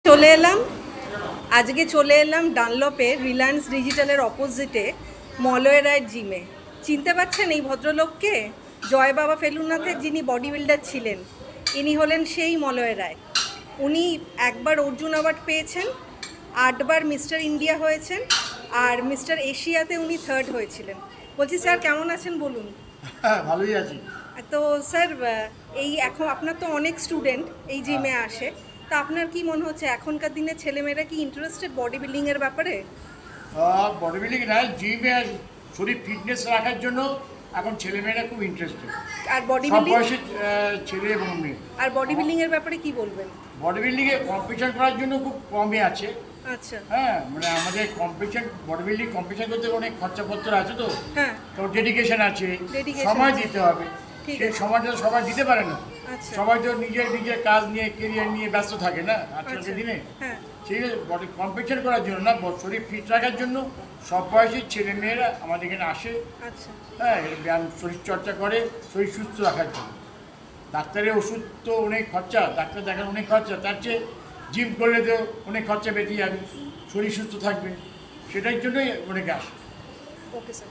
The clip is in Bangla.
চলে এলাম ডানলপে রিলায়েন্স ডিজিটালের অপোজিটে মলয় রায়ের জিমে। চিনতে পারছেন এই ভদ্রলোককে? জয় বাবা ফেলুনাথের যিনি বডি বিল্ডার ছিলেন, ইনি হলেন সেই মলয় রায়। উনি একবার অর্জুন অ্যাওয়ার্ড পেয়েছেন, 8বার মিস্টার ইন্ডিয়া হয়েছেন, আর মিস্টার এশিয়াতে উনি 3rd হয়েছিলেন। বলছি স্যার কেমন আছেন বলুন? হ্যাঁ, ভালোই আছি। তো স্যার, এই এখন আপনার তো অনেক স্টুডেন্ট এই জিমে আসে, তা আপনার কি মনে হচ্ছে এখনকার দিনে ছেলেমেয়েরা কি ইন্টারেস্টেড বডি বিল্ডিংয়ের ব্যাপারে? বডি বিল্ডিং না, জিমে শরীর ফিটনেস রাখার জন্য এখন ছেলেমেয়েরা খুব ইন্টারেস্টেড, আর বডি সব বিল্ডিং বয়সের ছেলে এবং মেয়ে। আর বডি বিল্ডিংয়ের ব্যাপারে কি বলবেন? বডি বিল্ডিংয়ে কম্পিটিশন করার জন্য খুব কমই আছে। আচ্ছা। হ্যাঁ, মানে আমাদের কম্পিটিশন, বডি বিল্ডিং কম্পিটিশন করতে অনেক খরচাপত্র আছে, তো হ্যাঁ, তো ডেডিকেশন আছে, Dedication সময় আছে। দিতে হবে। ঠিক সেই আছে। সময়টা সবাই দিতে পারে না। আচ্ছা। সবাই তো নিজের কাজ নিয়ে, কেরিয়ার নিয়ে ব্যস্ত থাকে না আজকালকার আচ্ছা। দিনে। হ্যাঁ। সেই বডি কম্পিটিশন করার জন্য না, শরীর ফিট রাখার জন্য সব বয়সী ছেলে মেয়েরা আমাদের এখানে আসে। আচ্ছা। হ্যাঁ, ব্যায়াম, শরীরচর্চা করে শরীর সুস্থ রাখার জন্য। ডাক্তারের ওষুধ তো অনেক খরচা, ডাক্তার দেখার অনেক খরচা, তার চেয়ে জিম করলে তো অনেক খরচা বেঁচে যাবে, শরীর সুস্থ থাকবে, সেটার জন্যই অনেকে আসে। Okay sir.